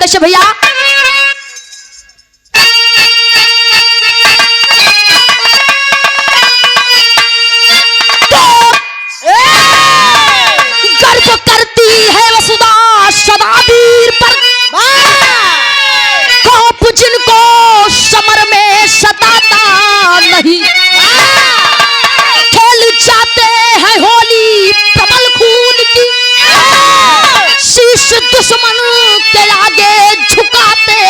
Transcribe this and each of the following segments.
कैसे भैया? गर्व करती है वसुधा सदा वीर पर, खौफ जिनको समर में सताता नहीं। खेल जाते हैं होली प्रबल खून की, शीश दुश्मन के आगे झुकाते।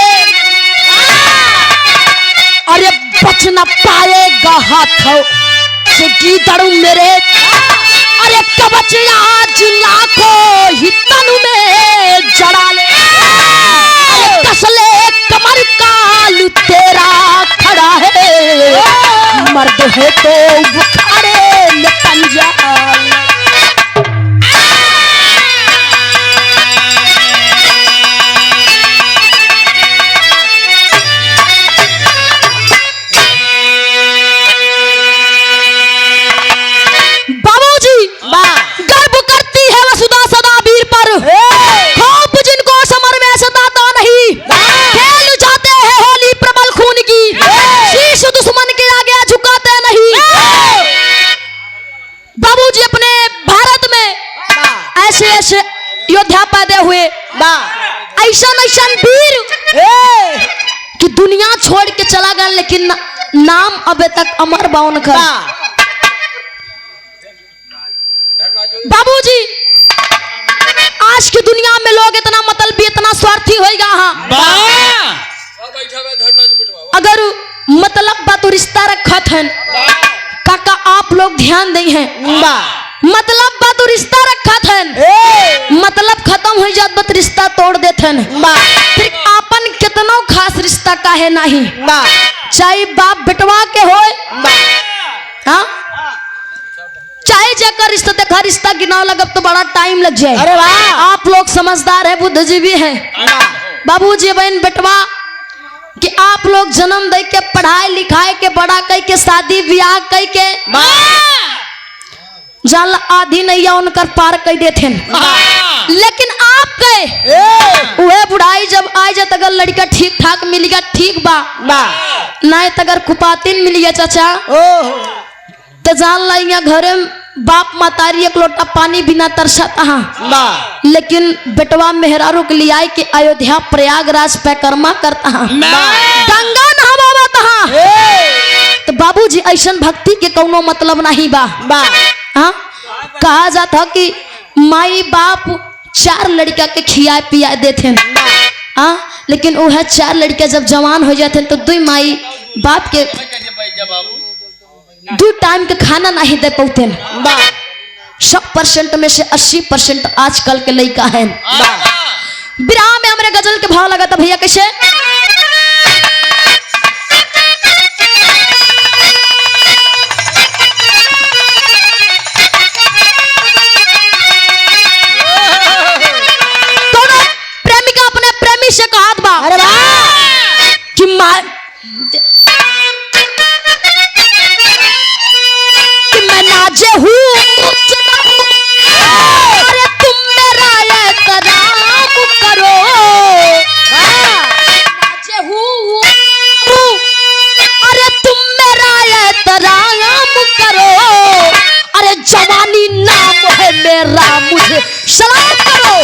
अरे बच न पाएगा हाथों से गीदड़ मेरे, अरे कवच आज लाखों ही तन में जड़ा ले। अरे कस ले कमर काल तेरा खड़ा है, मर्द है तो बुखारे न पंजा। योद्धा पैदा हुए ऐसा वीर कि दुनिया छोड़ के चला गया, लेकिन नाम अबे तक अमर बा उनका। बाबूजी आज की दुनिया में लोग इतना मतलबी इतना स्वार्थी होएगा। हाँ अगर मतलब बा तो रिश्ता रखा था काका, आप लोग ध्यान दें हैं। मतलब बा तो रिश्ता रखा था, मतलब खत्म हो जात बत रिश्ता तोड़ देते। फिर आपन कितनो खास रिश्ता का है नहीं, चाहे बाप बेटवा के हो, हाँ चाहे जेकर रिश्ता देखा रिश्ता गिनाव लगब तो बड़ा टाइम लग जाए। अरे वाह, आप लोग समझदार है, बुद्धिजीवी है। बाबूजी बहन बेटवा कि आप लोग जन्म दे के पढ़ाई लिखाई के बड़ा कई के शादी ब्याह कई के जाल आधी नैया उनकर पार कर देते। लेकिन आप कहे वह बुढ़ाई जब आ जाए अगर लड़का ठीक ठाक मिल गया ठीक बा, नहीं तो अगर कुपातीन मिल गया चाचा तो जान ला घरे बाप मातारी एक लोटा पानी बिना तरसता। हाँ लेकिन बेटवा मेहरारू के लिए आए कि अयोध्या प्रयागराज पैकर्मा करता। हाँ गंगा नहावता। हाँ तो बाबूजी ऐसा भक्ति के कोनो मतलब नहीं बा। हाँ कहा जाता कि माई बाप 4 लड़का के खिया पिया देते। हाँ लेकिन वह 4 लड़के जब जवान हो जाते तो 2 माई बाप के 2 टाइम के खाना नहीं दे पाते। 100% में से 80% आजकल के लड़का है। विराह में हमारे गजल के भाव लगा था भैया कैसे? से कहा बा अरे कि मैं नाजे हूँ, अरे तुम मेरा एहतराम करो। नाजे हूँ, अरे तुम मेरा एहतराम करो। अरे जवानी नाम है मेरा, मुझे सलाम करो।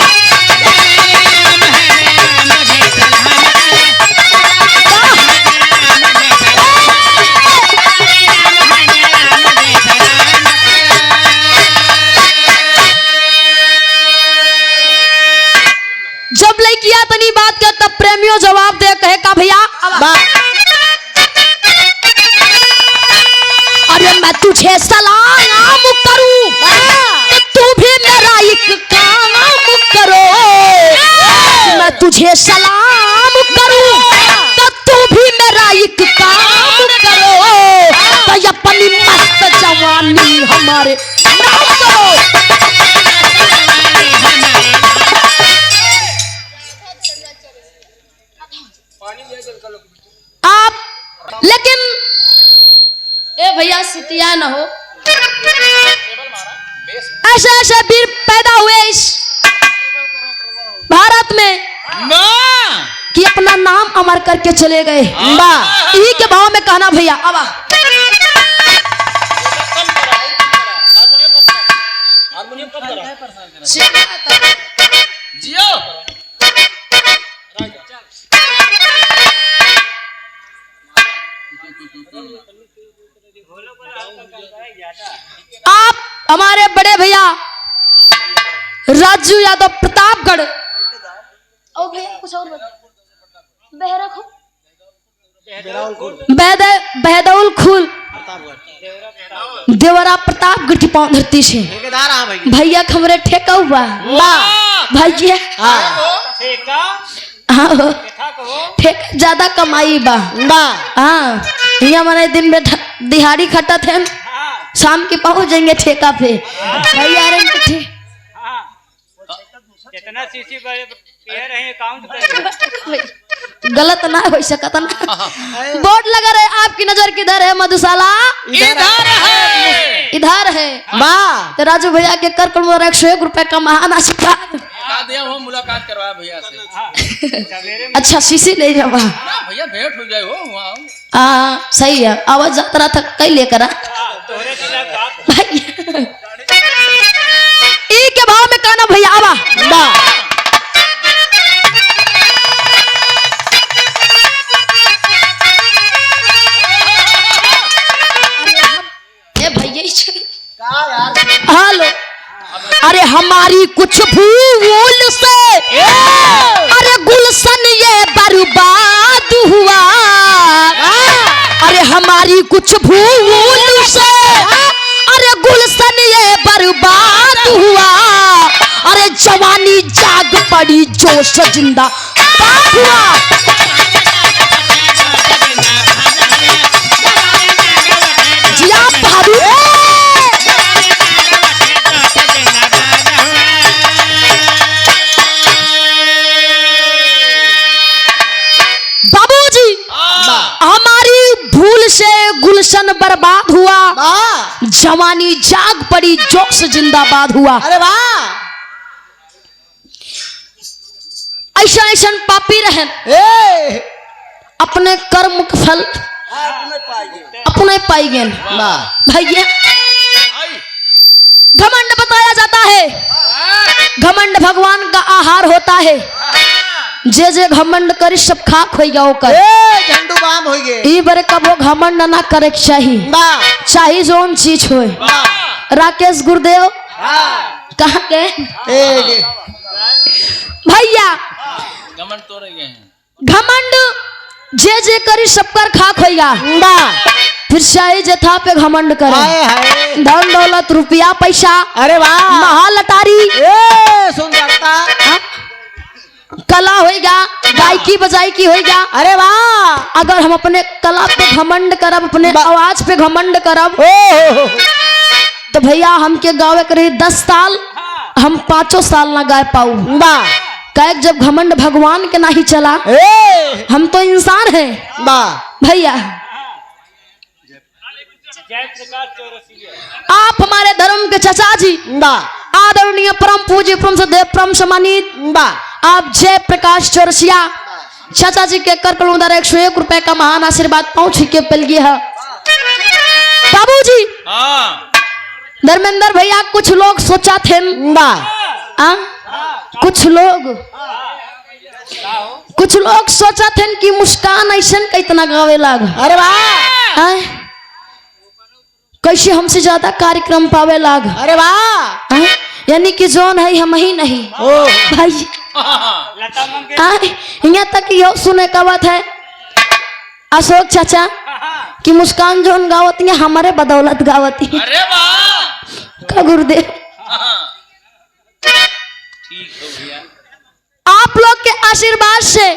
जब लड़किया तनी बात कर तब प्रेमियों जवाब दे कहे का भैया अरे मैं तुझे सलाम करूं तू भी मेरा एक काम करो। मैं तुझे सलाम करूं तो तू भी मेरा एक काम करो। तो अपनी मस्त जवानी हमारे नाम करो। आप लेकिन ए भैया सितिया न हो, ऐसे ऐसे वीर पैदा हुए इस भारत में कि अपना नाम अमर करके चले गए। इसी के भाव में कहना भैया अब आप हमारे बड़े भैया राजू यादव प्रतापगढ़ और भैया कुछ और बहदौल खुल देवरा प्रतापगढ़ की पाँव धरती से भैया खमरे ठेका हुआ भैया हाँ ठेका ज्यादा कमाई बा हाँ यहाँ मैंने दिन में दिहाड़ी खटा थे शाम के पहुंच जाएंगे ठेका पे भैया कितना सीसी रहे अकाउंट पे गलत ना हो सकता ना। बोर्ड लगा रहे आपकी नजर किधर है मधुशाला इधर है तो राजू भैया के कर 101 रुपए का महान आशीर्वाद मुलाकात करवा भैया से। अच्छा शीशी ले जावा भैया भेंट हो जाए हो हाँ सही है आवाज जाता रहा था कई लेकर ई के भाव में कहना भैया आवा हेलो अरे हमारी कुछ भूल से अरे गुलशन ये बर्बाद हुआ अरे हमारी कुछ भूल से अरे गुलशन ये बर्बाद हुआ अरे जवानी जाग पड़ी जोश जिंदा हुआ जिया बहादुर गुलशन बर्बाद हुआ जवानी जाग पड़ी जोश जिंदाबाद हुआ। अरे वाह ऐसा ऐसा पापी रहन अपने कर्म का फल अपने पाई गए भैया। घमंड बताया जाता है घमंड भगवान का आहार होता है जे जे घमंड करी सब खाक हो जाओ कर झंडू बाम हो गए ई बारे कबो घमंड ना करे चाहिए चाहिए जोन चीज होए। राकेश गुरुदेव कहाँ गए भैया घमंड तो रह गए हैं घमंड जे जे करी सब कर खाक होगा फिर शाही जथा पे घमंड करे धन दौलत रुपया पैसा अरे वाह महाल अटारी सुंदरता कला होएगा गायकी बजायकी होएगा। अरे वाह अगर हम अपने कला पे घमंड करब अपने आवाज पे घमंड करब तो भैया हमके गावे करे 10 साल हम 5 साल ना गाय पाऊ कहे जब घमंड भगवान के नहीं चला हम तो इंसान हैं भैया। आप हमारे धर्म के चाचा जी आदरणीय परम पूज्य परम सदैव परम सम्मानित आप जय प्रकाश चौरसिया चाचा जी के कर कलूं 101 रुपए का महान आशीर्वाद पहुंच के पल गया है बाबूजी। धर्मेंद्र भैया कुछ लोग सोचा थे कुछ लोग सोचा थे कि मुस्कान ऐसा कितना गावे लाग। अरे वाह कैसे हमसे ज्यादा कार्यक्रम पावे लाग। अरे वाह यानी कि जोन है हम ही नहीं भाई यहाँ तक यो सुने का बात है अशोक चाचा कि मुस्कान जोन गावती है हमारे बदौलत गावती है। अरे वाह का गुरुदेव ठीक हो गया आप लोग के आशीर्वाद से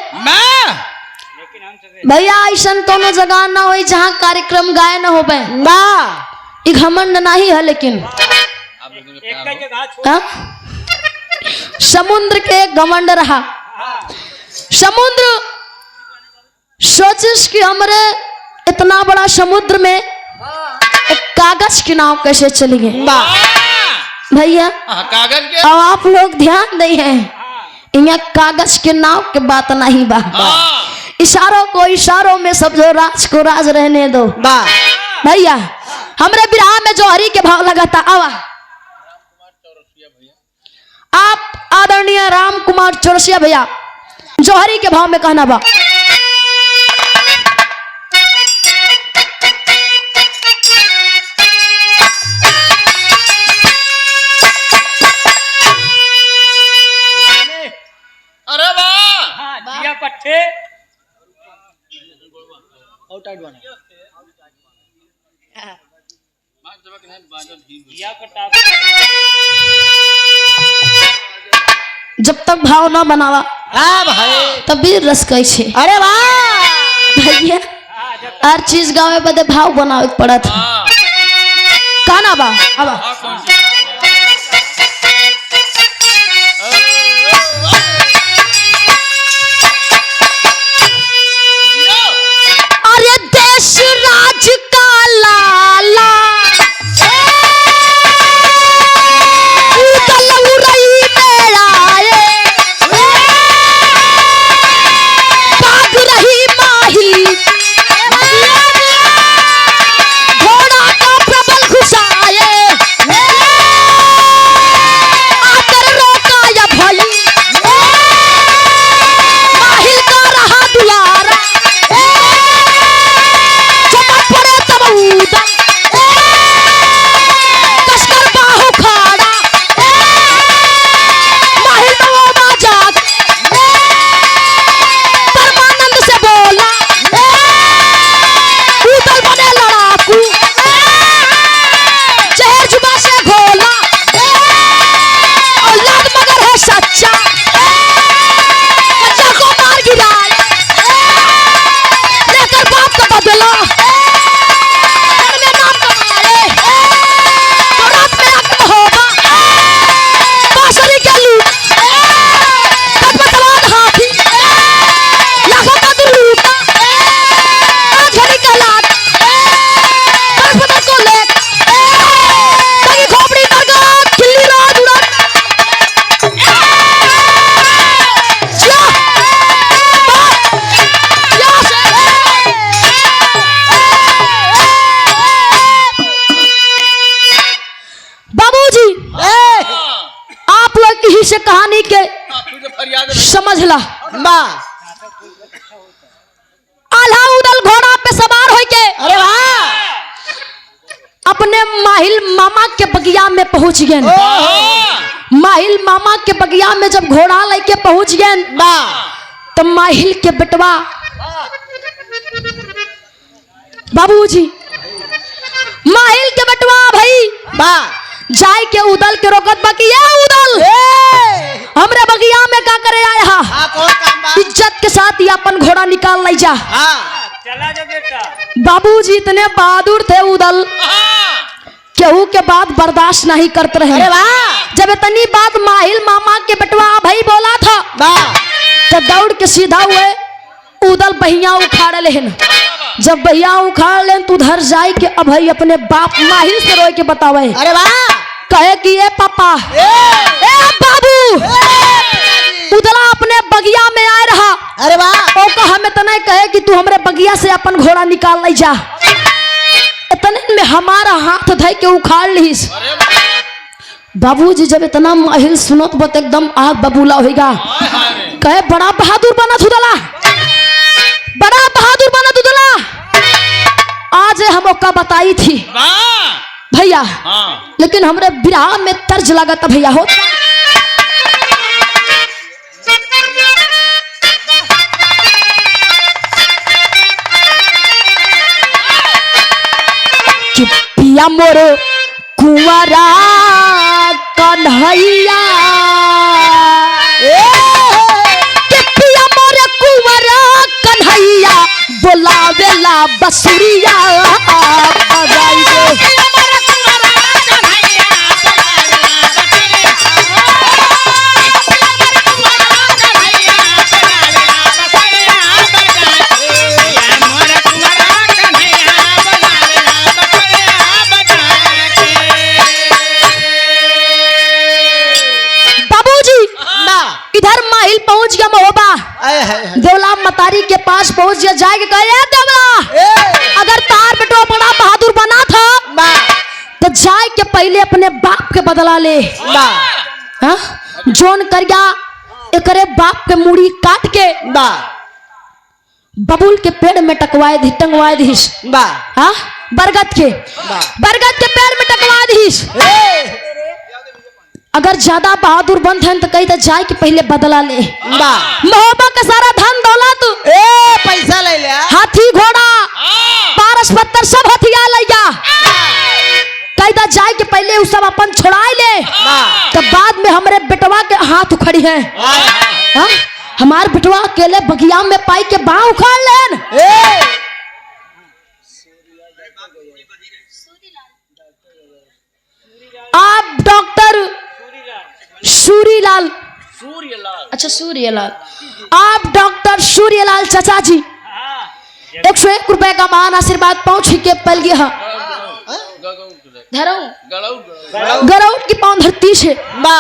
भैया ऐसा कोनो जगह ना हो जहाँ कार्यक्रम गाय न हो घमंड नहीं है लेकिन समुद्र के घमंड रहा। समुद्र सोचिस कि हमरे इतना बड़ा समुद्र में एक कागज की नाव कैसे चली गई भैया। कागज के अब आप लोग ध्यान दे हैं यहाँ कागज के नाव के बात नहीं बा। हाँ इशारों को इशारों में समझो, राज को राज रहने दो। वाह भैया हमरे बिरहा में जोहरी के भाव लगाता आवा। आप आदरणीय राम कुमार चौरसिया भैया जोहरी के भाव में कहना बा। अरे वाह हाँ जिया पट्टे जिया पट्टा जब तक भाव ना बनावा हाँ भाई तब भी रस कैसे। अरे वाह भैया हर चीज गावे बदे भाव बनावे पड़त। हाँ कहना बा आवा। हाँ कौन सी अरे देश राज का लाला उदल उरई में आए, भाग रही माही घोड़ा का प्रबल घुसाए, आकर रोका या भई माहिल का रहा दुलारा, चमक पड़े तब उदल कसकर बाहु खाड़ा, माहिल में वो बाजाक परमानंद से बोला, उदल बने लड़ाकू जहर जुबा से घोला, औलाद मगर है सच्चा बच्चा को मार गिराए, लेकर बाप का बदला घर में नाम कमाए, तो रात में रक्त होगा बांसुरी के लूट, खटपटवाद हाथी लाखों का दिल लूटा, आज घड़ी का लाट बड़े को ले तगी खोपड़ी करगा खिल्ली राज उड़ा जिया जिया से बाबूजी आप लोग यही से कहानी के तुझे फरियाद समझ ला। वाह आल्हा उदल घोड़ा पे सवार होके अरे वाह अपने माहिल मामा के बगिया में पहुंच गए। माहिल मामा के बगिया में जब घोड़ा लेके पहुंच गए वाह तो माहिल के बेटवा बाबूजी माहिल के बेटवा भाई वाह जाय के उदल के रोकत बाकी ये उदल हमरे बगिया में का करे आया हा? हाँ कौन काम बा इज्जत के साथ ही अपन घोड़ा निकाल लाई जा। हाँ चला जा बेटा बाबूजी इतने बहादुर थे उदल केहू के बात बर्दाश्त नहीं करते रहे। अरे वाह जब इतनी बात माहिल मामा के बेटवा भाई बोला था वाह तो दौड़ के सीधा हुए उदल बहिया उखाड़ लेन। जब बहिया उखाड़ लेन तो उधर जाए के अब भाई अपने बाप माहिल से रोए के बतावे अरे वाह कहे कि ये पापा ए बाबू उदला अपने बगिया में आए रहा। अरे वाह ओ कहा हमें तो नहीं कहे कि तू हमरे बगिया से अपन घोड़ा निकाल ले जा। इतने में हमारा हाथ धय के उखाड़ लीस। बाबूजी जब इतना माहिल सुनत बत एकदम आग बबूला होगा कहे बड़ा बहादुर बना उदला, बड़ा बहादुर बना उदला। आज हम का बताई थी भैया लेकिन हमरे बिरहा में तर्ज लागत भैया हो चुपिया मोर कुंवरा कन्हैया चुपिया मोर कुंवरा कन्हैया बोलावेला बसुरिया बजाई दे। इधर बदला ले। बा हाँ? जोन करिया एकरे बाप के मुड़ी काट के बा बबूल के पेड़ में टंगवाए दीस। बा हाँ? बरगद के पेड़ में टंगवा दीस। अगर ज्यादा बहादुर बंद हैं तो कही तो जाए कि पहले बदला ले। बा महोबा का सारा धन दौलत पैसा ले लिया। हाथी घोड़ा पारस पत्थर सब हथियार लिया। कही तो जाए कि पहले उस सब अपन छोड़ाए ले तो बाद में हमारे बेटवा के हाथ उखड़ी है। हाँ? हमार बेटवा अकेले बगिया में पाई के बाँह उखाड़ लेन। आप डॉक्टर सूरीलाल, अच्छा सूर्यलाल, आप डॉक्टर सूर्यलाल चाचा जी 101 रुपए का महान आशीर्वाद पहुंच के पल गया गरौट की पाँव धरती से बा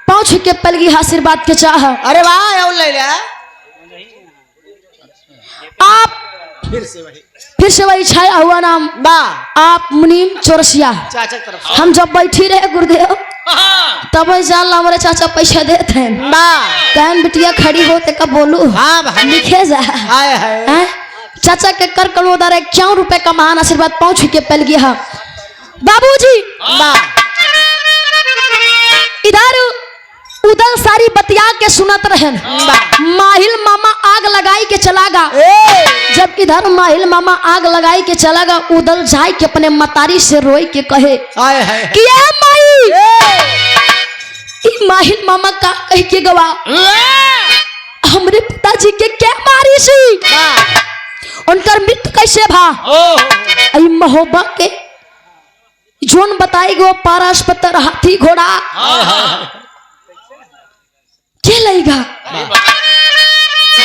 पहुंच के पल गया आशीर्वाद के चाह। अरे वाह और ले लिया। आप फिर से वही छाया हुआ नाम बा आप मुनीम चौरसिया। चाचा की तरफ हम जब बैठी रहे गुरुदेव तब जान हमारे चाचा पैसा देते हैं। बा कहन बिटिया खड़ी होते कब बोलू। हाँ भाई लिखे जा हाय हाय हैं? चाचा के कर करोड़दार 51 रुपए का महान आशीर्वाद पहुंच के पल गया। बाबूजी बा इधर उधर सारी बतिया के सुनत रहन। माहिल मामा आग लगाई के चलागा। जब इधर माहिल मामा आग लगाई के चलागा उधर जाए के अपने मतारी से रोई के कहे हाय हाय कि ए माई ई माहिल मामा का कह के गवा हमरे पिताजी के क्या मारी सी उनकर मृत्यु कैसे भा। आई महोबा के जोन बताई गो पारस पत्थर हाथी घोड़ा के लेगा।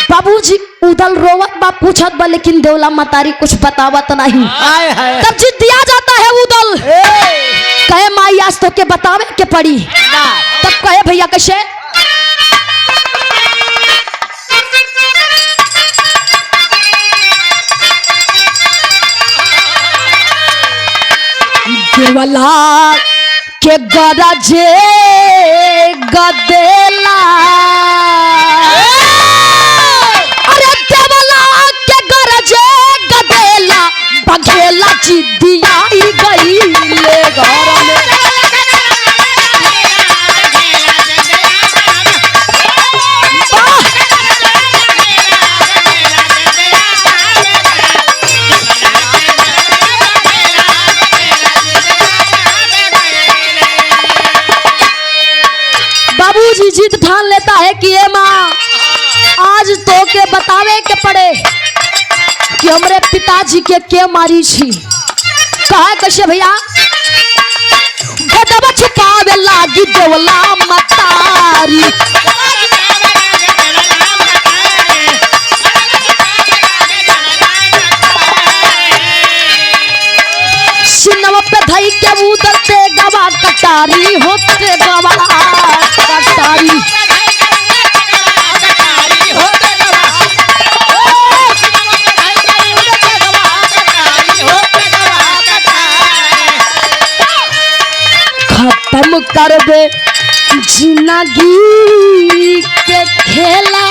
बाबूजी उदल रोवत बा पूछत बा लेकिन देवला मतारी कुछ बतावत नहीं। हाय हाय तब जिद दिया जाता है उदल कहे माई आज तो के बतावे के पड़ी। तब कहे भैया कैसे देवला के गरजे गदेला अरे देवला के गरजे गदेला बघेला जिद्दिया गई ले घर में। बाबूजी जिद ठान लेता है कि ये माँ आज तो के बतावे के पड़े कि हमरे पिताजी के मारी छी। कहा कैसे भैया गदवा छुपावे लागी देवला मतारी सिनवा पे धई के उदलते गवा कटारी होते गवा कटारी खत्म कर दे जिंदगी के खेला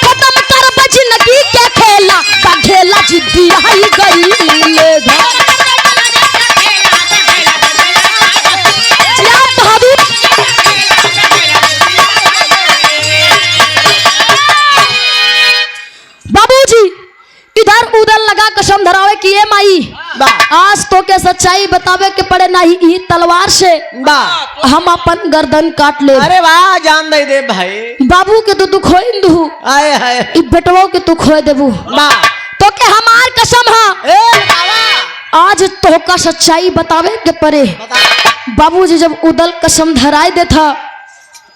खत्म कर दे जिंदगी के खेला बघेला जिद्दी आई गई ले घर। बाबूजी इधर उधर लगा कसम धरावे कि ये माई आज तो के सच्चाई बतावे के पड़े नहीं ई तलवार से हम अपन गर्दन काट ले। अरे वाह जान दे दे भाई बाबू के तो दुख होई दू हाय हाय ई बेटवो के तू खोए देबू तो के हमार कसम आज तो का सच्चाई बतावे के पड़े। बाबूजी जब उदल कसम धराए देता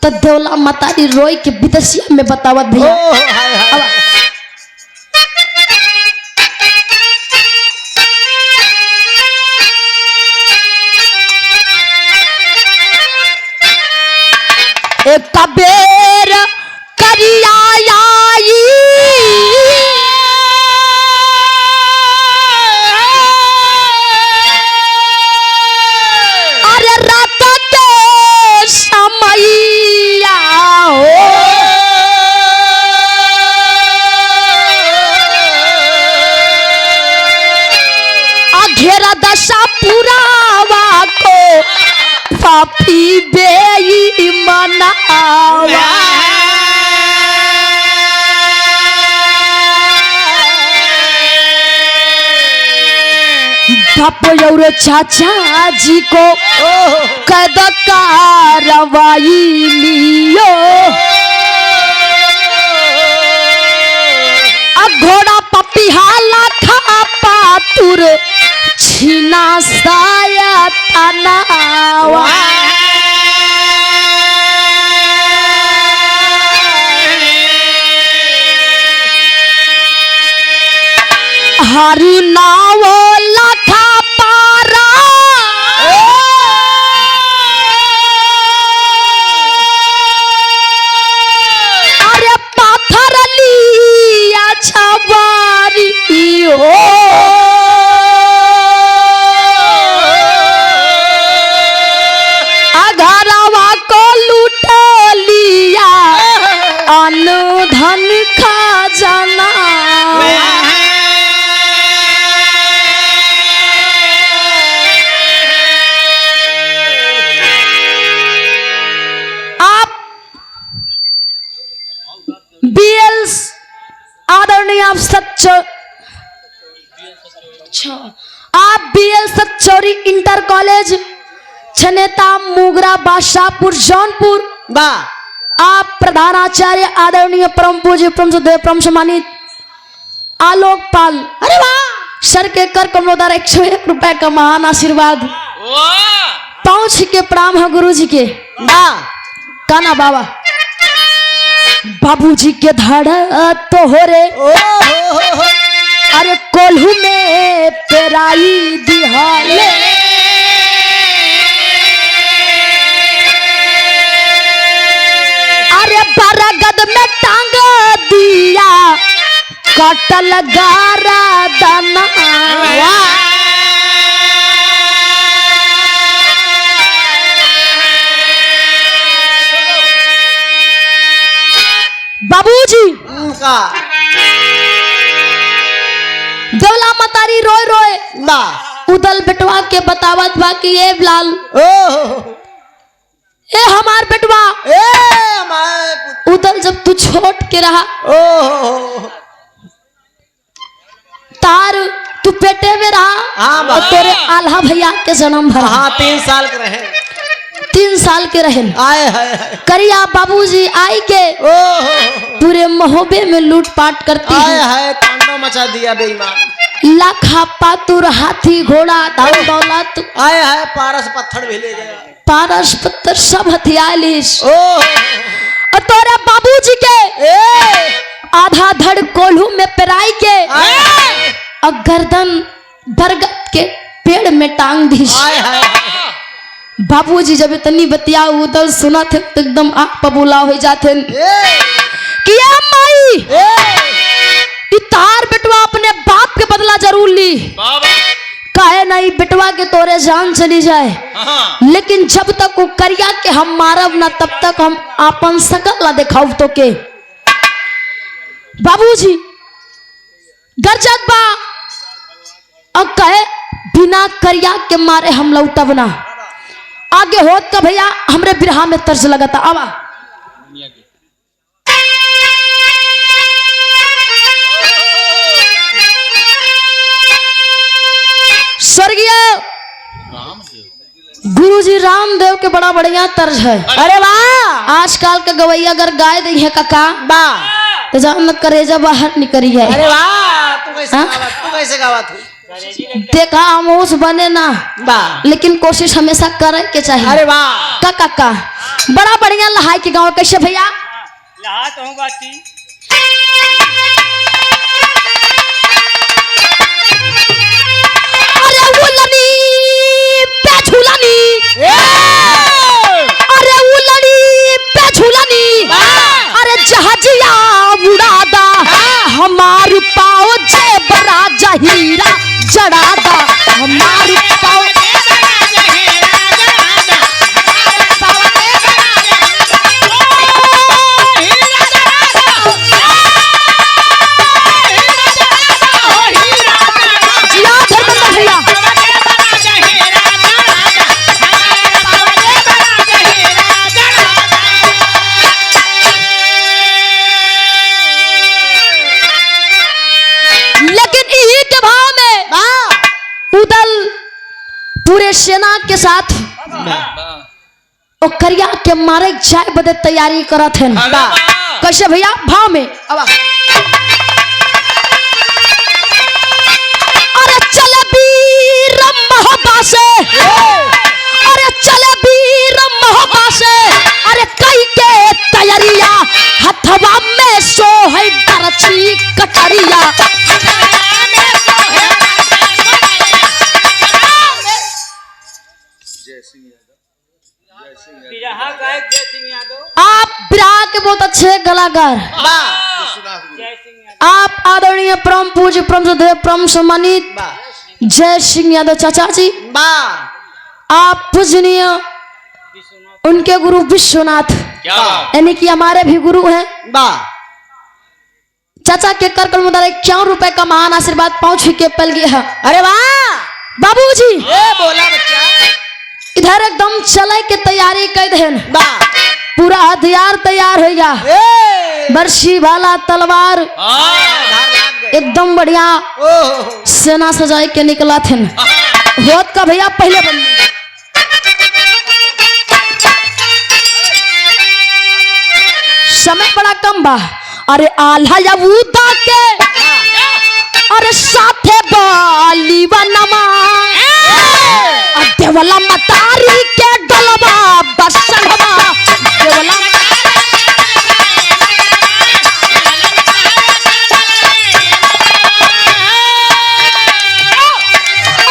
तो देवला मतारी रोई के विदेशिया में बतावत भैया। अब एक बेर करियाई पापी बेईमानवा बाप और चाचा जी को कैद कार्रवाई लियो घोड़ा पपिहाला खा पातुर छीना साया तनावा हारू नावो लखा पारा अरे पाथर लिया छबारी हो अघरवा को लूट लिया अन्न धन खजाना आदरणीय आप BL Sachchauri inter college Chhaneta Mungra Badshahpur Jaunpur बा आप प्रधानाचार्य आदरणीय परम पूज्य परम सुदेव परम सम्मानित आलोक पाल अरे वाह सर के कर कमलोदार 101 रुपए का महान आशीर्वाद पहुंच के प्रणाम है गुरु जी के काना बाबा बाबूजी के धड़ तो हो रे अरे कोल्हू में पेराई दिहाले अरे बरगद में टांग दिया कटल गारा दाना बाबूजी देवला मतारी रोए रोए उदल बेटवा के बतावत बा कि ए लाल ए हमार बेटवा उदल जब तू छोट के रहा तार तू पेटे में रहा और तेरे आल्हा भैया के जन्म भरा 3 साल के रहे 3 साल के रहे करिया बाबूजी आई के पूरे महोबे में लूटपाट करती है तांडव मचा दिया बेईमान लाखा पातुर हाथी घोड़ा धन दौलत आए है पारस पत्थर भी ले गया पारस पत्थर सब हथियार लीस और तोरे बाबूजी के आधा धड़ कोल्हू में पेराई के और गर्दन बरगद के पेड़ में टांग दी बाबूजी जब इतनी बतिया उदल सुना थे तो एकदम आँख पबूला हो जाते किया माई तार बेटवा अपने बाप के बदला जरूर ली काहे नहीं बेटवा के तोरे जान चली जाए लेकिन जब तक वो करिया के हम मारब ना तब तक हम अपन सकल ना दिखाऊ तो के बाबूजी गरजत बा और कहे बिना करिया के मारे हम लौटब ना आगे होत का भैया हमरे बिरहा में तर्ज लगाता आवा स्वर्गीय गुरुजी रामदेव के बड़ा बढ़िया तर्ज है अरे वाह आजकल के गवैया अगर गाय दी है काका बा तो जान करेजा बाहर निकली है अरे वाह तू कैसे गावत हूँ देखा हम उस बने ना बा लेकिन कोशिश हमेशा करे के चाहिए अरे वाह काका बड़ा बढ़िया लहाई के गाँव कैसे भैया लहा तो हूँ बाती अरे उलड़ी पे झूलनी अरे जहाजिया उड़ादा हमार पाओ जे बरा जहीरा जड़ादा हमार पाओ भैया उदल पूरे सेना के साथ करिया के मारे जाए बदे तैयारी करत हैं। कैसे भैया भाव में अब अरे चले वीर मोहब्बा से, अरे चले वीर मोहब्बा से, अरे कई के तैयारिया हथवा में सो है दरची कटरिया। बिरहा गायक जय सिंह यादव। आप बिरहा के बहुत अच्छे कलाकार, जय सिंह यादव। आप आदरणीय परम पूज्य परम सदैव परम सम्मानित जय सिंह यादव चाचा जी, आप पूजनीय विश्वनाथ उनके गुरु विश्वनाथ यानी कि हमारे भी गुरु हैं। चाचा के कर कल मुद्रा 51 रुपए का महान आशीर्वाद पहुंच के पल गया है। अरे वाह बाबूजी ये बोला बच्चा। इधर एकदम चले के तैयारी कर देन, पूरा हथियार तैयार हो गया, बर्शी भाला तलवार एकदम बढ़िया सेना सजाए के निकला थे। होत का भैया पहले बन समय बड़ा कम बा। अरे आल्हा या उदा के अरे साथे बाली वनमा देवला मतारी के डलबा बसलवा देवला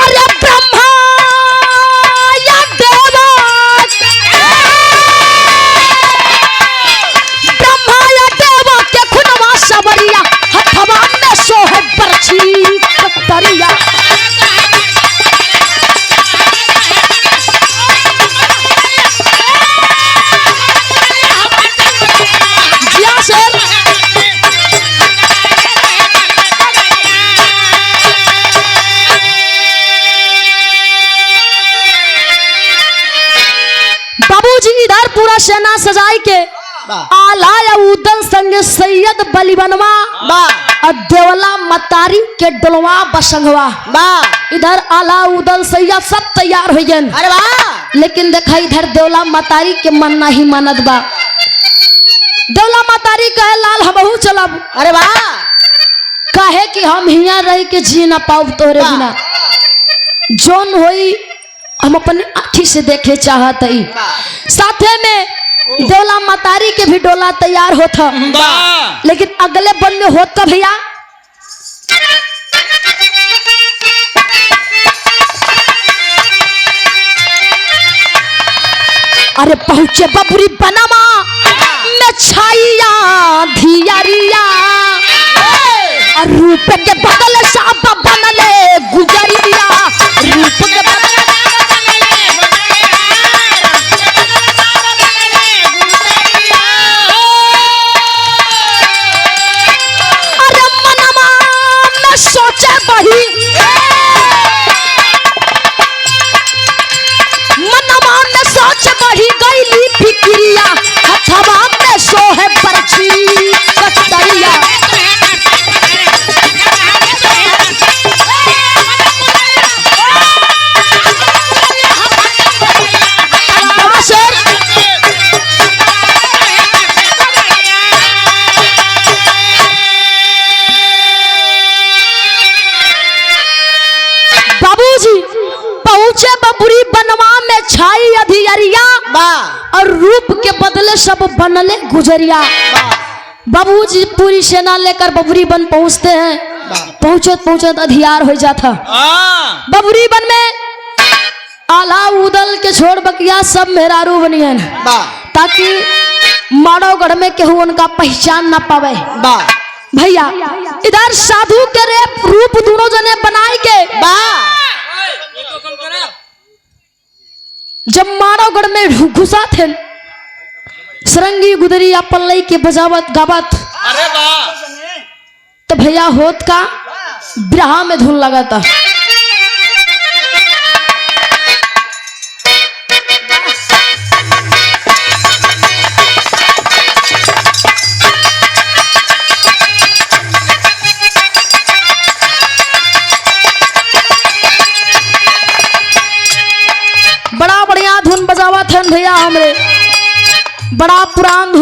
अरे ब्रह्मा या देवा ब्रह्मा या देवा के खुनवा सबरिया हथवा में सोहे बरछी कतरिया। बाबूजी इधर पूरा सेना सजाई के आला या उदल संग सैयद बलिबनवा देवला मतारी के डलवा बसंगवा इधर आला उदल सैयद सब तैयार हो गए। अरे वाह लेकिन देखा इधर देवला मतारी के मन नहीं मानत बा। देवला मतारी कहे लाल हमहू चलब। अरे वाह कहे कि हम हिया रह के जी ना पाऊ तोरे बिना, जोन होई हम अपने आँखी से देखे चाहत हई। साथे में डोला मतारी के भी डोला तैयार होता, लेकिन अगले बन में होता भैया अरे पहुंचे बबुरी बनवा में छाइया धियरिया और रूप के बदल साब बनले गुजरिया रूप के अरे मनवा में सोचे बही मनवा में सोच बढ़ी गईली फिक्रिया हथवा में सोहे बरछी कतरिया। बाबूजी पहुंचे बबुरी बनवा में छाई अधियरिया और रूप के बदले सब बनले गुजरिया। बाबूजी पूरी सेना लेकर बबुरी बन पहुंचते हैं। पहुंचत पहुंचत अधियार हो जाता। बबुरी बन में आला उदल के छोड़ बकिया सब मेहरारू बनियन ताकि माड़ोगढ़ में केहू उनका पहचान ना पावे। भैया इधर साधु के रे रूप दोनों जने बनाए के जब माड़ोगढ़ में घुसा थे सरंगी गुदरिया पल्लई के बजावत गावत अरे वाह तो भैया होत का बिरहा में धुन लगा था।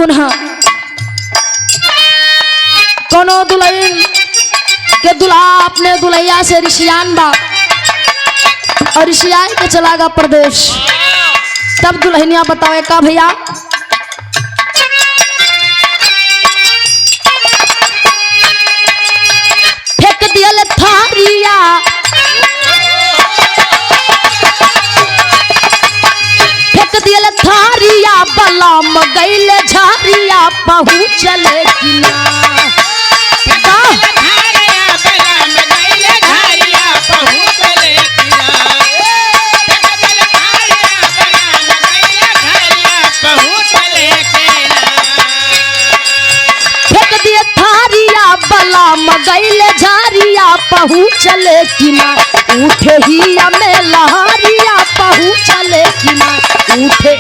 धुन है। कोनो दुल्हन के दुल्हा अपने दुल्हैया से रिशियान बा और रिशिया के चलागा प्रदेश। तब दुल्हनिया बतावे का भैया फेंक दियल थारिया फेंक दियल थारिया बलम गईले झारिया पहुँचले कि ना। गईले झारिया पहुँचले कि ना। उठे ही में लहरिया पहुँचले कि ना। उठे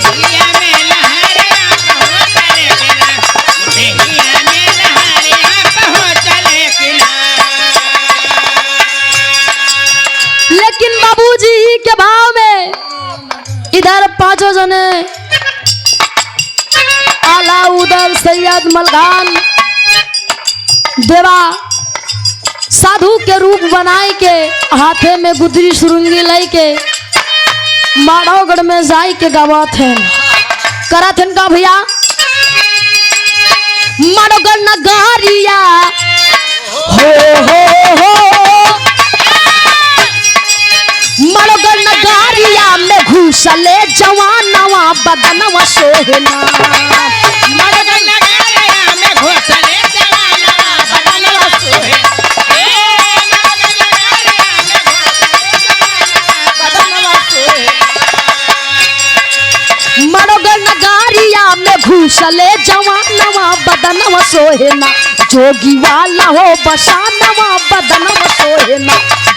लेकिन बाबूजी के भाव में इधर पांचों जने अलाउद्दीन सैयद मलखान देवा साधु के रूप बनाए के हाथे में गुदरी सुरंगी लाई के माधवगढ़ में जाई के गावत हैं करत हैं का भैया माधवगढ़ नगारिया हो माधवगढ़ नगारिया में घुसले जवानवा बदनवा सोहना। माधवगढ़ नगारिया में घुसले नगारिया में घुसले जवानवा बदनवा सोहेना। जोगी वाला हो बसानवा बदनवा सोहेना।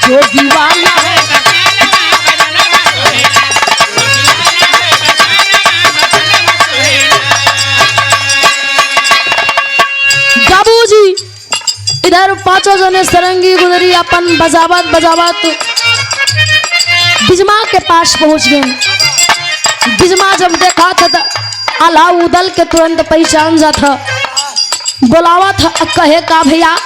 जोगी वाला हो बाबूजी इधर पांचों जने सरंगी गुदरी अपन बजावत बजावत बिजमा के पास पहुंच गए। बिजमा जब देखा था तो अलाउद्दीन के तुरंत पहचान जा था बुलावा था कहे का भैया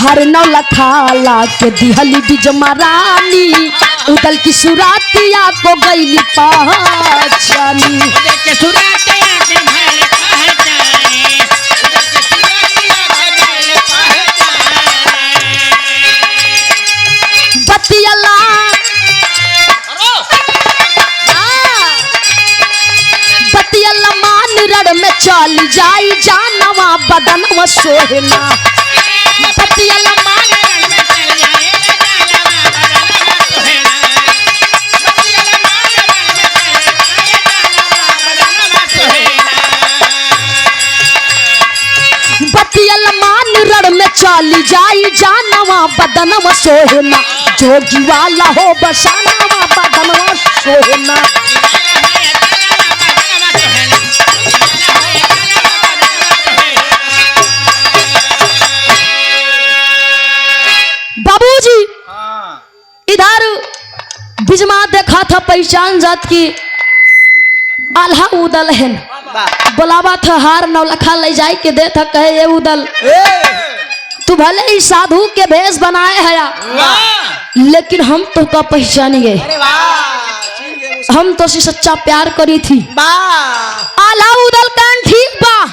हर नौलखाला के दिहली बिजमा रानी उदल की सुरातिया को गईली पहचानी। बतियला मान रड़ में चल जाई जानवा बदनवा सोहना। बतियला मान रड़ में चल जाई जानवा बदनवा सोहना। बतियला मान रड़ में चल जाई जानवा बदनवा सोहना। जोगी वाला हो बसानवा बदनवा सोहना। बाबूजी इधर बिजमा देखा था पहचान जात की अलाउद्दीन है बुलावा था हार नौलखा ले जाए के दे था कहे ये उदल तू भले ही साधु के भेष बनाए है लेकिन हम तो का पहचान गए। हम तो से सच्चा प्यार करी थी। अलाउद्दीन कान ठीक बा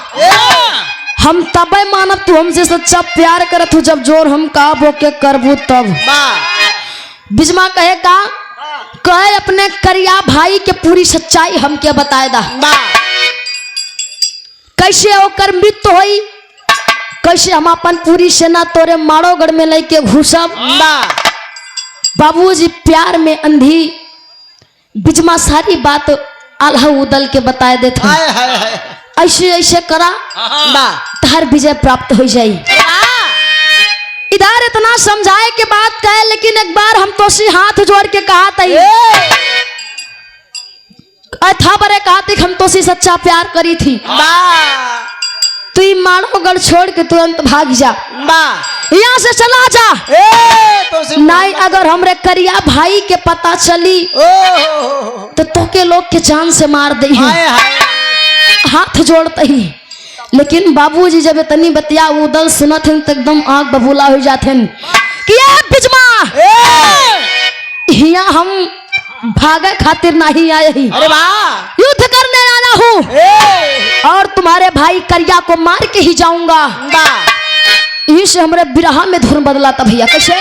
हम तबे मानब तू हमसे सच्चा प्यार करत हो जब जोर हम का बोके करबू तब। बिजमा कहे का कहे अपने करिया भाई के पूरी सच्चाई हमके बताए दा। कैसे ओकर मृत्यु होई कैसे हम अपन पूरी सेना तोरे माड़ोगढ़ में लेके घुसब। बाबूजी प्यार में अंधी बिजमा सारी बात अलाउद्दीन के बताए देते ऐसे ऐसे करा तहर विजय प्राप्त हो जाई। इधर इतना समझाए के बात कहे लेकिन एक बार हम तो सी हाथ जोड़ के कहा था बरे कहा थी हम तो सी सच्चा प्यार करी थी। तू माड़ोगढ़ छोड़ के तुरंत भाग जा। यहाँ से चला जा। तो से नहीं अगर हमरे करिया भाई के पता चली ओ तो तोके लोग के जान से मार दे हाय हाय हाथ जोड़ते ही। लेकिन बाबूजी जब इतनी बतिया उदल सुनत हैं तो एकदम आग बबूला हो जाते हैं कि ये बिजमा यहाँ हम भागे खातिर नहीं आए ही, अरे वाह युद्ध करने आना हूँ और तुम्हारे भाई करिया को मार के ही जाऊंगा। यही से हमारे बिरहा में धुन बदला था भैया। कैसे?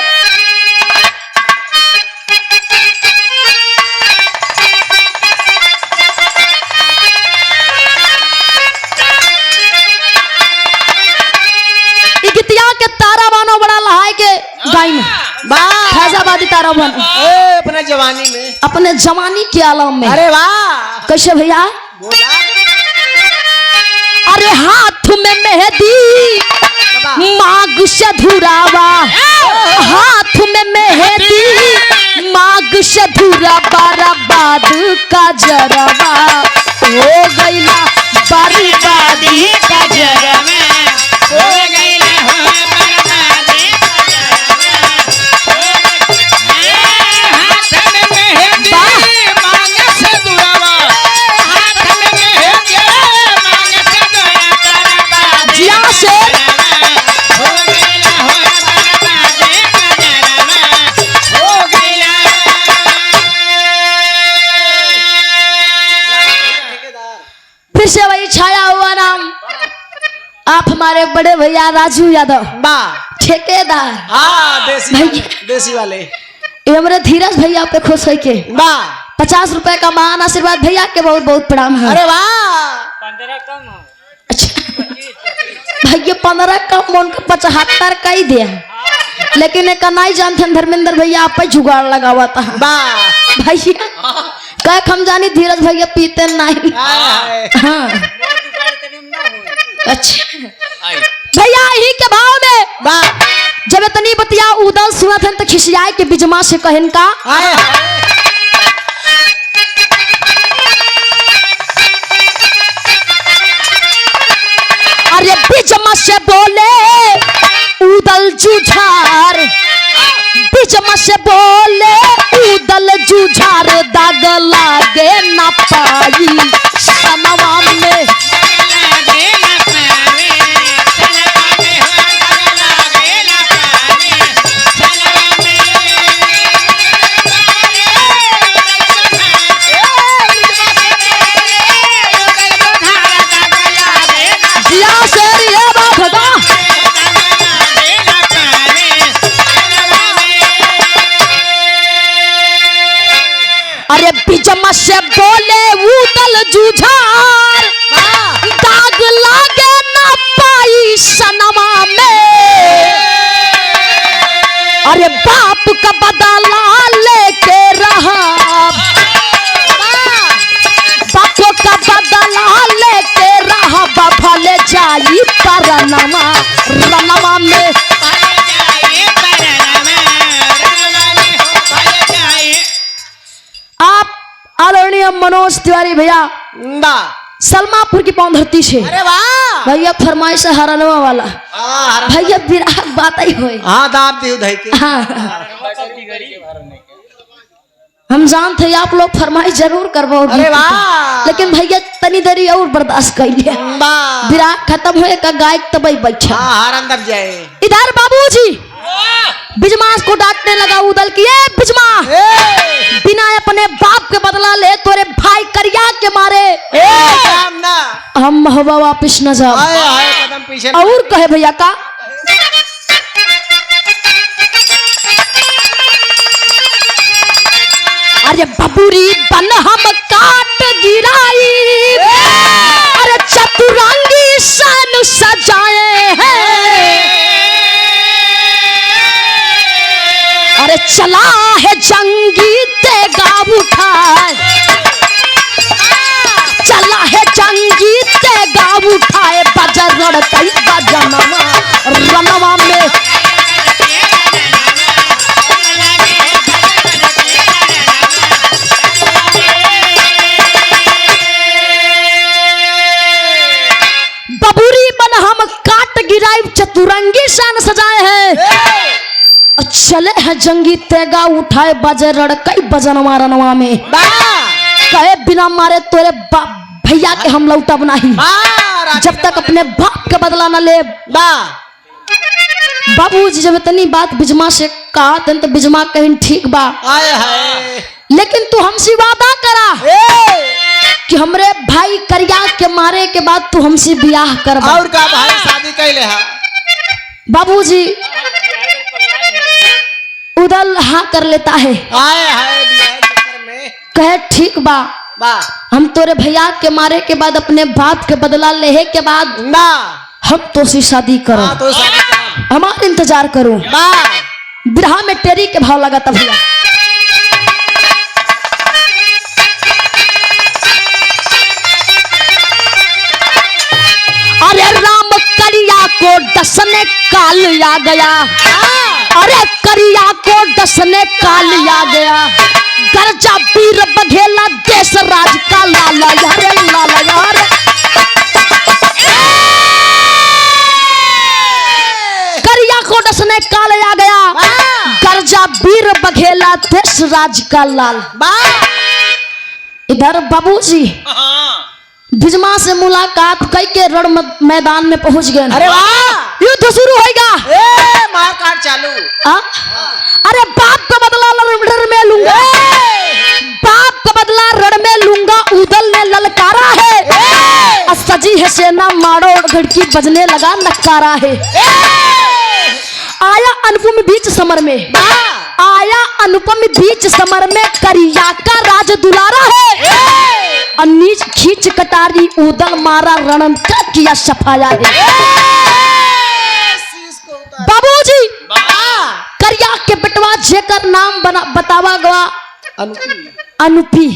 गीतिया के तारा बानो बड़ा लहाय के गाय में फैजाबादी तारा बन अपने जवानी में अपने जवानी के आलम में। अरे वाह कैसे भैया? बोला अरे हाथ में मेहंदी माग से धुरावा, हाथ में मेहंदी माग से धुरा बर्बाद का जरवा हो गईला बर्बादी का जरवा हो गईला से वही छाया हुआ नाम आप हमारे बड़े भैया राजू यादव ठेकेदार। हाँ देसी वाले ये हमारे धीरज भैया पे खुश हो के 50 रुपए का महान आशीर्वाद भैया के बहुत बहुत प्रणाम है। अरे वाह 15 कम हो। अच्छा भैया 15 कम उनका 75 का ही दिया, लेकिन एक नहीं जानते धर्मेंद्र भैया आप पे जुगाड़ लगा हुआ था भैया कह हम जानी धीरज भैया पीते नहीं। हाँ अच्छा भैया ही के भाव में जब इतनी बतिया उदल सुना थे तो खिसियाए के बिजमा से कहन का अरे बिजमा से बोले उदल जुझार, बिजमा से बोले उदल जुझार दाग लागे न पाई सनवा में बिजमा से बोले उदल जुझार दाग लागे न पाई सनवा में। अरे बाप का बदला लेके रहा, बापों का बदला लेके रहा भले जाई परनमा रनवा में। आप आदरणीय मनोज तिवारी भैया सलमापुर की पौंधरती से अरे वाह भैया फरमाइश है हरनवा वाला भैया विराट बात ही होए। हाँ दाब दी उधर के हाँ हम जानते हैं आप लोग फरमाइश जरूर करवाओगे। अरे वाह लेकिन भैया तनी देरी और बर्दाश्त कर लिया, विराट खत्म हुए का गायक तब बैठा अंदर जाए। इधर बाबूजी बिजमास को डांटने लगा उदल की बिजमा बिना अपने बाप के बदला ले तोरे भाई करिया के मारे हम महबा वापिस न जाओ। और कहे भैया का अरे बबूरी बन हम काट गिराई, अरे चतुरंगी सन सजाए हैं, अरे चला है जंगी तेगा उठाए, चला है जंगी तेगा उठाए बजर कई बजनवा रनवा में। बबूरी बन हम काट गिराई चतुरंगी सन सजाए हैं, चले है जंगी तेगा उठाए बजे रड़कई बजन मारनवा में कहे बिना मारे तोरे भैया के हम लौटब नहीं जब तक अपने बाप के बदला न ले। बाबूजी जब इतनी बात बिजमा से कहा तो बिजमा कहीं ठीक बा लेकिन तू हमसे वादा करा कि हमरे भाई करिया के मारे के बाद तू हमसे ब्याह करवा। और का भाई शादी कैले है? बाबूजी उदल हाँ कर लेता है। कहे ठीक बा हम तोरे भैया के मारे के बाद अपने बाप के बदला लेहे के बाद हम तो सी शादी करो हमारा इंतजार करो। बिरहा में टेरी के भाव लगा था भैया। अरे राम करिया को डसने काल आ गया। अरे करिया को डसने काल आ गया। गरजा वीर बघेला देश राज का लाला यार लाला यार। करिया को डसने काल आ गया। गरजा वीर बघेला देश राज का लाल। इधर बाबूजी बिजमा से मुलाकात कई के रण मैदान में पहुंच गए। अरे वाह युद्ध शुरू होगा। मार काट चालू। अरे बाप का बदला रण में लूंगा। बाप का बदला रण में लूंगा उदल ने ललकारा है। सजी है सेना मारो घड़की बजने लगा नकारा है। आया अनुपम बीच समर में। आया अनुपम बीच समर में करिया का राज दुलारा है। नीच खींच कटारी उदल मारा रणन का किया सफाया है। बाबूजी करिया के बेटवा जेकर नाम बतावा गवा अनुपी।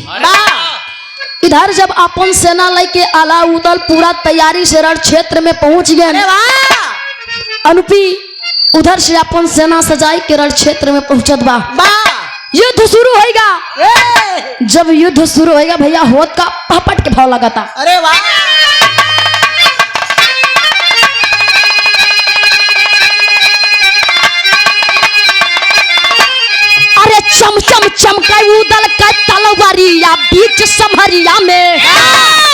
इधर जब अपन सेना लेके आला उदल पूरा तैयारी से रण क्षेत्र में पहुंच गए। अनुपी उधर से अपन सेना सजाई के रण क्षेत्र में पहुंचत बा। युद्ध शुरू होगा। जब युद्ध शुरू होगा भैया होत का पहपट के भाव लगाता। अरे वाह अरे चम चम चमका उदल का तलवारिया बीच समहरिया में।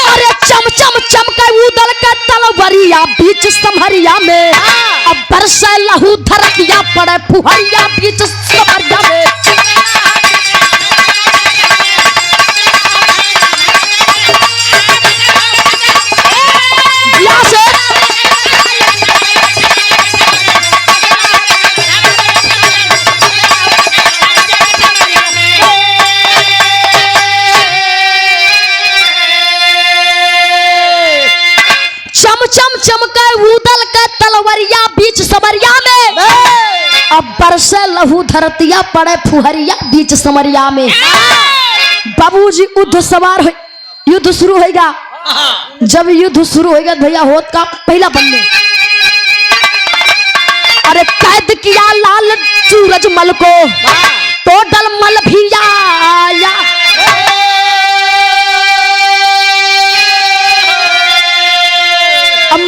अरे चम चम चमका उदल का तलवारिया बीच समहरिया में। अब बरसे लहू धरतिया पड़े फुहरिया बीच समहरिया में। चमका उदल का तलवरिया बीच समरिया में। अब बरसे लहू धरतिया पड़े फुहरिया बीच समरिया में। बाबूजी युद्ध सवार हो युद्ध शुरू होगा। जब युद्ध शुरू होगा भैया होत का पहला बन्ने। अरे कैद किया लाल सूरजमल को तो डलमल भी आया।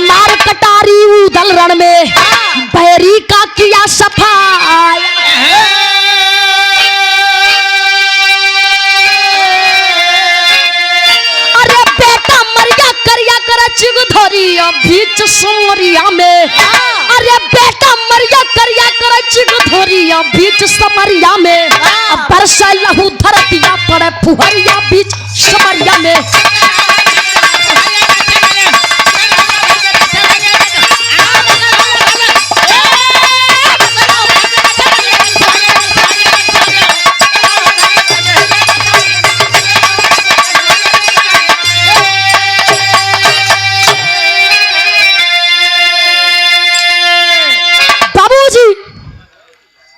मार कटारी उदल रण में बैरी का किया सफाया। अरे बेटा मरिया करिया कर चिगधोरिया बीच समरिया में। अरे बेटा मरिया करिया कर चिगधोरिया बीच समरिया में। अब बरसा लहू धरतिया पड़े फुहरिया बीच समरिया में।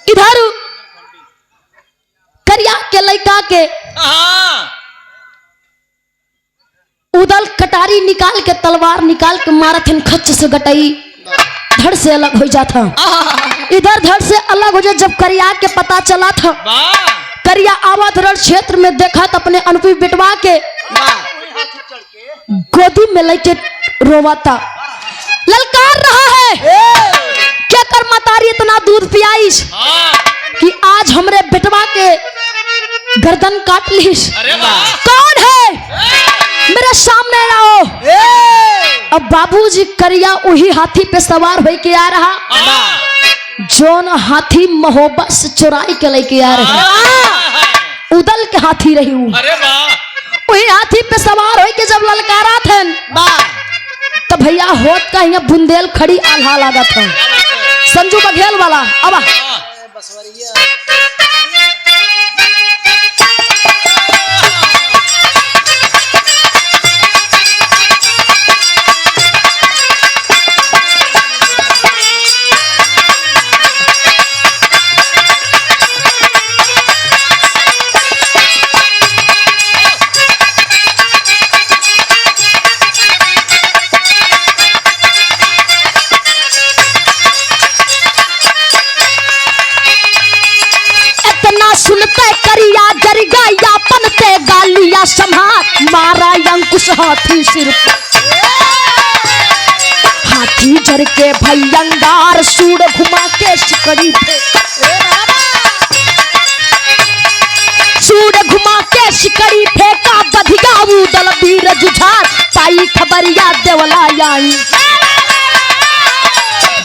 इधर करिया के लड़का के उदल कटारी निकाल के तलवार निकाल के मारत हन खच्च से गटई धड़ से अलग हो जाता। इधर धड़ से अलग हो जाए। जब करिया के पता चला था करिया आवाज रण क्षेत्र में देखा तो अपने अनुपी बिटवा के गोदी में लेके रोवाता ललकार रहा है। क्या कर मतारी इतना दूध पियाईस कि आज हमरे बेटवा के गर्दन काट लीस। अरे वाह कौन है? मेरे सामने आओ। अब बाबूजी करिया वही हाथी पे सवार होके के आ रहा, जोन हाथी महोबा से चुराई के लेके आ रहे। उदल के हाथी रही हूँ। अरे वाह वही हाथी पे सवार होके के जब ललकारा थे तो भैया होत का यहाँ बुंदेल खड़ी आल्हा लागत है, संजू बघेल वाला। अब सुनते करिया जर गया पनते गालिया संहार मारा अंकुश हाथी सिर हाथी जर के भयंगार सूड़ घुमा के शिकड़ी पे सूड़ घुमा के शिकड़ी फेंका बधिया उदल वीर जुझार पाई खबरिया देवला आई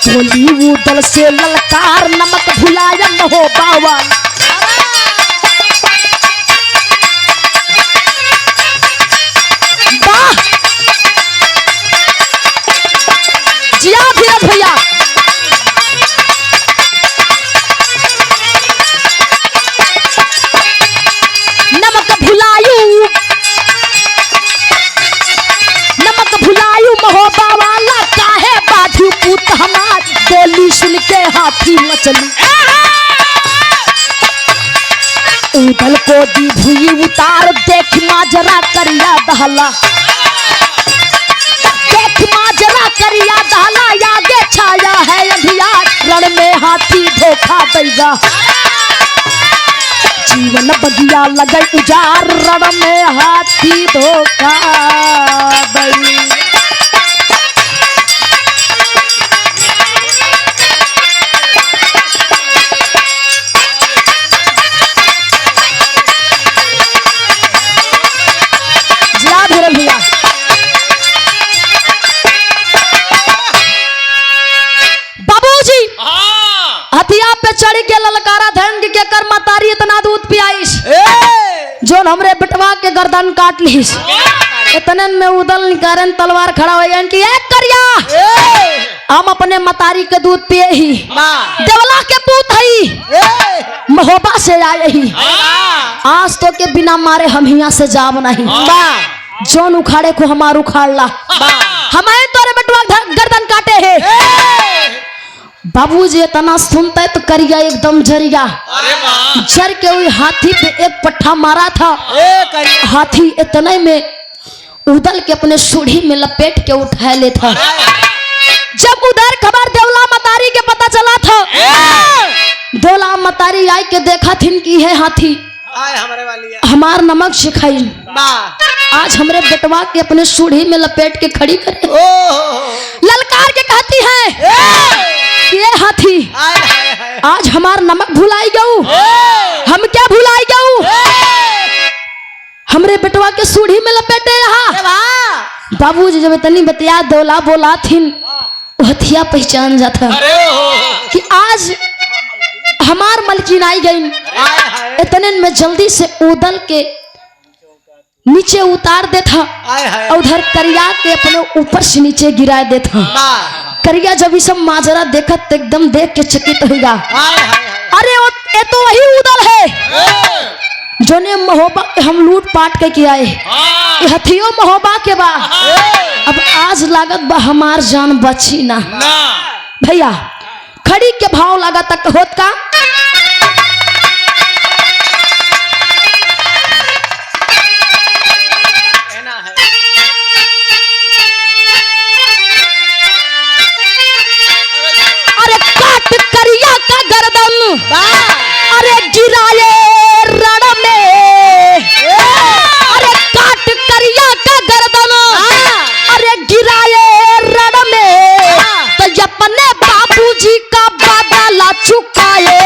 गोली उदल से ललकार नमक भुलायन हो बावा जिया धीरज भैया। नमक भुलायू महोबा वाला काहे बाधू पूत हमार बोली सुन के हाथी मचली उदल को दी भुई उतार देख माजरा करिया दहला माजरा करिया दहला आगे छाया है अंधियार रण में हाथी धोखा देगा जीवन बगिया लगे उजार रण में हाथी धोखा देगा। जिया धीरज भैया। हथिया पे चढ़ के ललकारा धन के कर मतारी इतना दूध पियाईस जो हमरे बिटवा के गर्दन काट लीस। इतने में उदल निकारन तलवार खड़ा हो गया कि एक करिया हम अपने मतारी के दूध पिए ही देवला के पूत ही महोबा से आए ही आज तो के बिना मारे हम यहाँ से जाब नहीं जोन उखाड़े को हमार उखाड़ ला हमारे तोरे बिटवा गर्दन काटे है। बाबूजी इतना सुनते तो करिया एकदम जरिया जर के हुई हाथी पे एक पट्टा मारा था। हाथी इतने में उदल के अपने सूढ़ी में लपेट के उठा ले था। जब उधर खबर देवला मतारी के पता चला था देवला मतारी आई के देखा थिन की है हाथी हमार नमक सिखाई आज हमरे बेटवा के अपने सूढ़ी में लपेट के खड़ी करे ललकार के कहती है ये हाथी आज हमार नमक भुलाई गऊ हम क्या भुलाई गऊ हमरे बेटवा के सूढ़ी में लपेटे यहाँ। बाबूजी जब इतनी बतिया दौला बोला थिन हथिया पहचान जाता कि आज हमार मलकिन आई गई। इतने में जल्दी से उदल के नीचे उतार देता उधर करिया के अपने ऊपर से नीचे गिरा देता। करिया जब ये सब माजरा देखा तो एकदम देख के चकित होगा। अरे ये तो वही उदल है जो ने महोबा के हम लूट पाट के किया है हथियो महोबा के बा। अब आज लागत बा हमार जान बची ना भैया। खड़ी के भाव लगा तक होत का करिया का गर्दन अरे गिराए रण में अरे काट करिया का गर्दन अरे गिराए रण में तो अपने बाबूजी का बदला चुकाए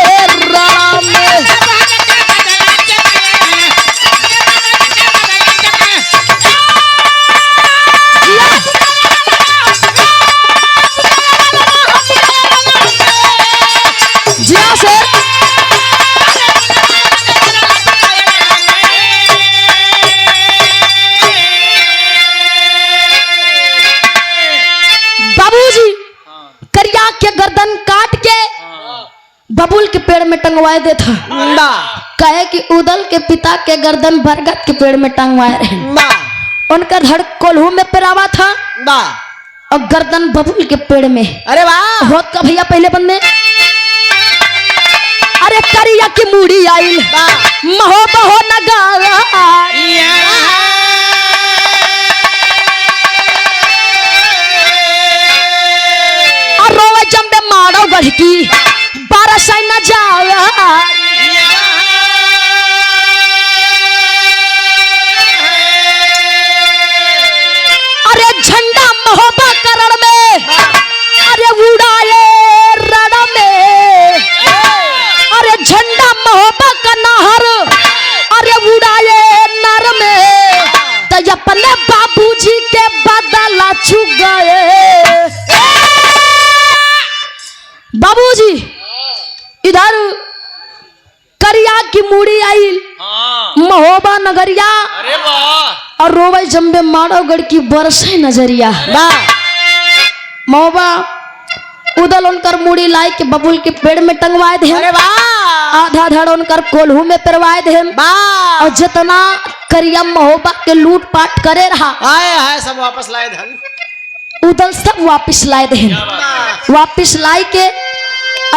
टंगवाए देता बा कहे कि उदल के पिता के गर्दन बरगद के पेड़ में टंगवाए रहे बा उनका धड़ कोल्हू में पेरावा था बा और गर्दन बबूल के पेड़ में अरे वाह होत का भैया पहले बंदे अरे करिया की मूड़ी आइल बा महो बहो नगारा और रोवे जंबे मारो गढ़की बारह न जावा अरे झंडा महोबा करण में अरे उड़ाए रण में अरे झंडा महोबा का नहर अरे उड़ाए नर में तो अपने बाबूजी के बदला छू गए बाबूजी इधर करिया की मूड़ी आई हाँ महोबा नगरिया अरे वाह और रोवे जंबे माड़ोगढ़ की बरसे नजरिया बा महोबा उदल उनकर मूड़ी लाई के बबुल के पेड़ में टंगवाए दे अरे वाह आधा धड़ उनकर कोल्हू में पेरवाए दे बा और जितना करिया महोबा के लूट पाट करे रहा हाय हाय सब वापस लाए धन उदल सब वापिस लाए दे बा वापिस लाई के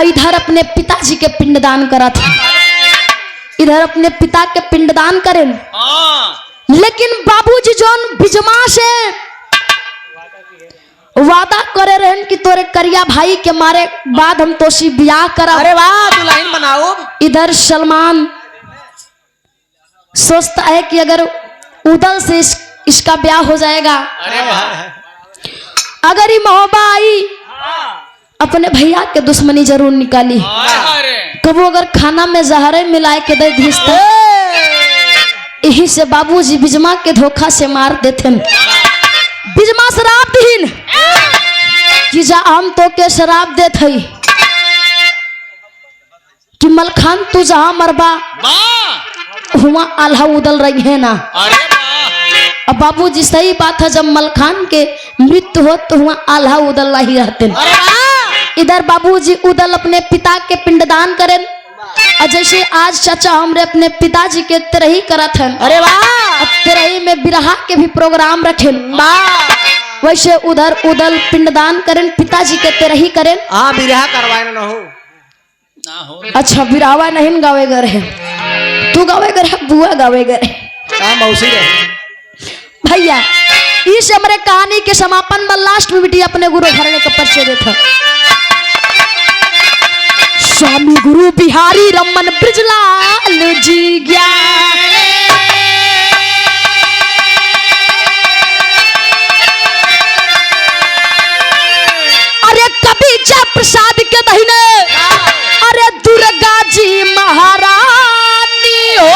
इधर अपने पिताजी के पिंडदान करा था इधर अपने पिता के पिंडदान करें हाँ लेकिन बाबूजी जोन बिजमा से वादा करे रहन कि तोरे करिया भाई के मारे बाद हम तोसी ब्याह करा अरे वाह दुल्हन बनाओ इधर सलमान सोचता है कि अगर उदल से इसका ब्याह हो जाएगा अरे वाह अगर ये महोबा आई अपने भैया के दुश्मनी जरूर निकाली अरे कबो अगर खाना में जहरे मिलाए के दे दी तो यही से बाबूजी बिजमा के धोखा से मार देते बिजमा शराब दीन कि जा हम तो के शराब देत हई कि मलखान तू जहां मरबा वाह हुआ आल्हा उदल रही है ना अरे वाह अब बाबूजी सही बात है जब मलखान के मृत्यु हो तो हुआ आल्हा उदल ही रहते अरे वाह इधर बाबूजी उदल अपने पिता के पिंडदान करें और जैसे आज चाचा हमरे अपने पिताजी के तिरही करत हन अरे वाह अब तिरही में बिरहा के भी प्रोग्राम रखें वैसे उधर उदल पिंडदान करें पिताजी के तिरही करें हाँ बिरहा करवाए ना हो ना हो अच्छा बिरावा नहीं गावे गर है तू गावे गर है बुआ गावे गर है कहाँ मौसी रहे भैया इस हमारे कहानी के समापन में लास्ट में बेटी अपने गुरु घराने का परिचय देता स्वामी गुरु बिहारी रमन ब्रिजलाल जी गया अरे कभी जय प्रसाद के दहीने अरे दुर्गा जी महारानी हो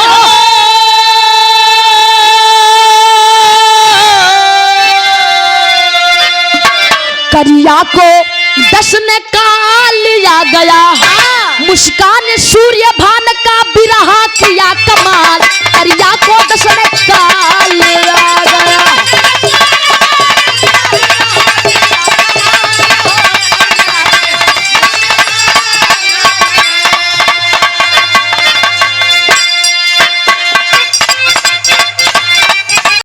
करिया को दस ने काल लिया गया मुस्कान सूर्य भान का बिरहा किया कमाल